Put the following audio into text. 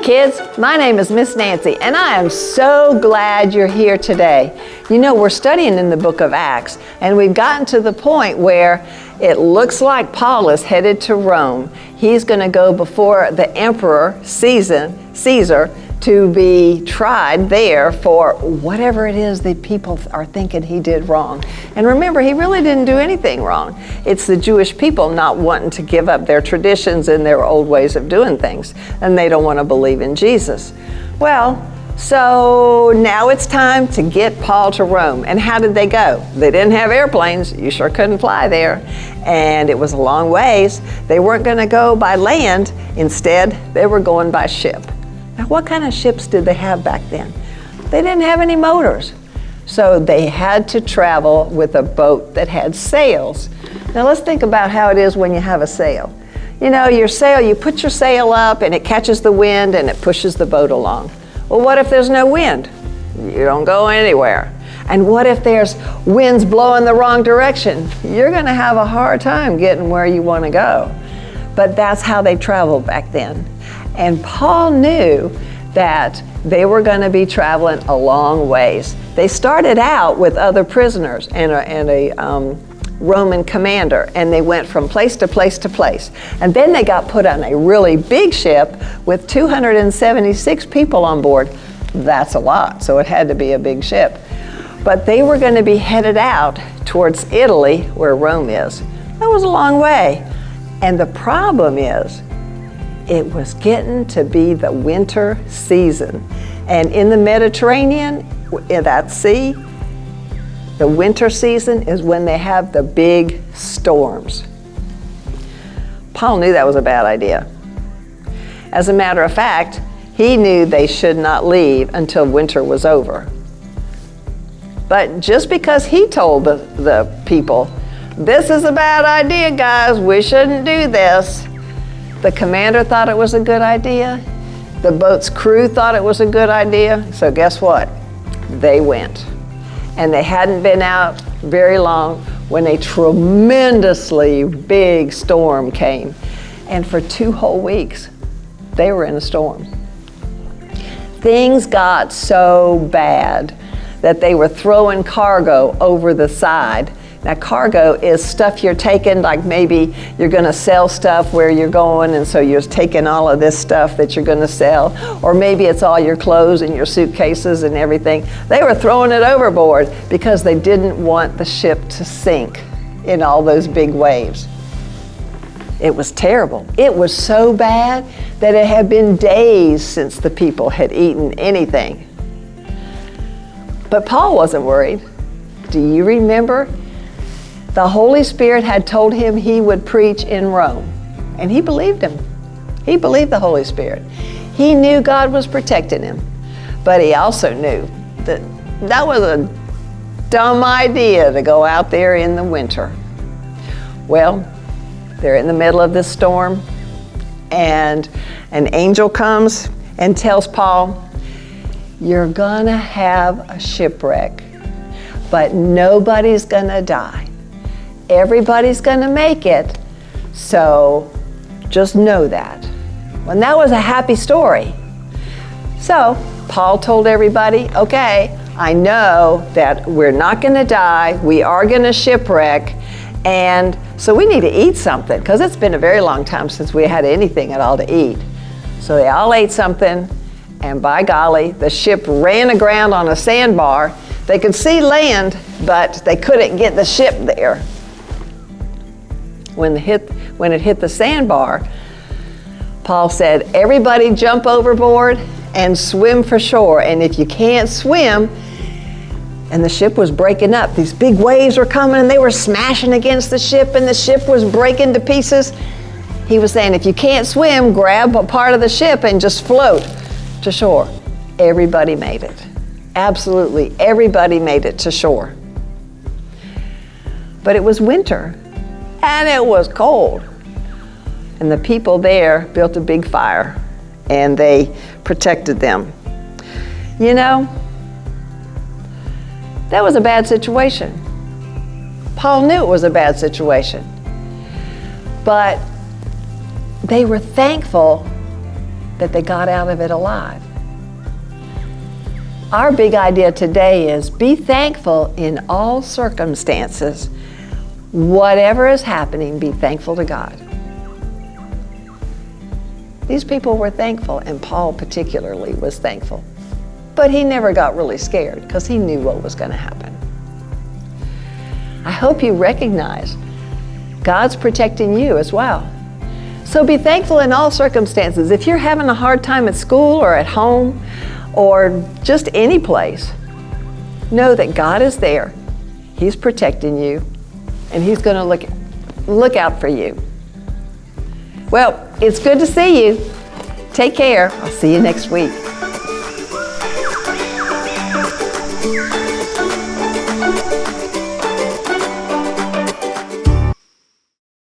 kids, my name is Miss Nancy, and I am so glad you're here today. You know, we're studying in the book of Acts, and we've gotten to the point where it looks like Paul is headed to Rome. He's going to go before the emperor, Caesar, to be tried there for whatever it is that people are thinking he did wrong. And remember, he really didn't do anything wrong. It's the Jewish people not wanting to give up their traditions and their old ways of doing things, and they don't want to believe in Jesus. Well, so now it's time to get Paul to Rome. And how did they go? They didn't have airplanes. You sure couldn't fly there. And it was a long ways. They weren't going to go by land. Instead, they were going by ship. Now, what kind of ships did they have back then? They didn't have any motors. So they had to travel with a boat that had sails. Now, let's think about how it is when you have a sail. You know, your sail, you put your sail up and it catches the wind and it pushes the boat along. Well, what if there's no wind? You don't go anywhere. And what if there's winds blowing the wrong direction? You're going to have a hard time getting where you want to go. But that's how they traveled back then. And Paul knew that they were going to be traveling a long ways. They started out with other prisoners and a Roman commander, and they went from place to place to place. And then they got put on a really big ship with 276 people on board. That's a lot, so it had to be a big ship. But they were going to be headed out towards Italy, where Rome is. That was a long way. And the problem is, it was getting to be the winter season. And in the Mediterranean, in that sea, the winter season is when they have the big storms. Paul knew that was a bad idea. As a matter of fact, he knew they should not leave until winter was over. But just because he told the people, this is a bad idea, guys, we shouldn't do this, the commander thought it was a good idea. The boat's crew thought it was a good idea. So guess what? They went. And they hadn't been out very long when a tremendously big storm came. And for 2 whole weeks, they were in a storm. Things got so bad that they were throwing cargo over the side. Now, cargo is stuff you're taking, like maybe you're going to sell stuff where you're going, and so you're taking all of this stuff that you're going to sell, or maybe it's all your clothes and your suitcases and everything. They were throwing it overboard because they didn't want the ship to sink in all those big waves. It was terrible. It was so bad that it had been days since the people had eaten anything. But Paul wasn't worried. Do you remember? The Holy Spirit had told him he would preach in Rome, and he believed him. He believed the Holy Spirit. He knew God was protecting him, but he also knew that that was a dumb idea to go out there in the winter. Well, they're in the middle of this storm, and an angel comes and tells Paul, you're gonna have a shipwreck, but nobody's gonna die. Everybody's going to make it, so just know that. And that was a happy story. So Paul told everybody, okay, I know that we're not going to die, we are going to shipwreck, and so we need to eat something, because it's been a very long time since we had anything at all to eat. So they all ate something, and by golly, the ship ran aground on a sandbar. They could see land, but they couldn't get the ship there. When it hit the sandbar, Paul said, everybody jump overboard and swim for shore. And if you can't swim, and the ship was breaking up, these big waves were coming and they were smashing against the ship and the ship was breaking to pieces. He was saying, if you can't swim, grab a part of the ship and just float to shore. Everybody made it. Absolutely, everybody made it to shore. But it was winter. And it was cold. And the people there built a big fire and they protected them. You know, that was a bad situation. Paul knew it was a bad situation. But they were thankful that they got out of it alive. Our big idea today is be thankful in all circumstances. Whatever is happening, be thankful to God. These people were thankful, and Paul particularly was thankful. But he never got really scared because he knew what was going to happen. I hope you recognize God's protecting you as well. So be thankful in all circumstances. If you're having a hard time at school or at home or just any place, know that God is there. He's protecting you, and He's going to look out for you. Well, it's good to see you. Take care. I'll see you next week.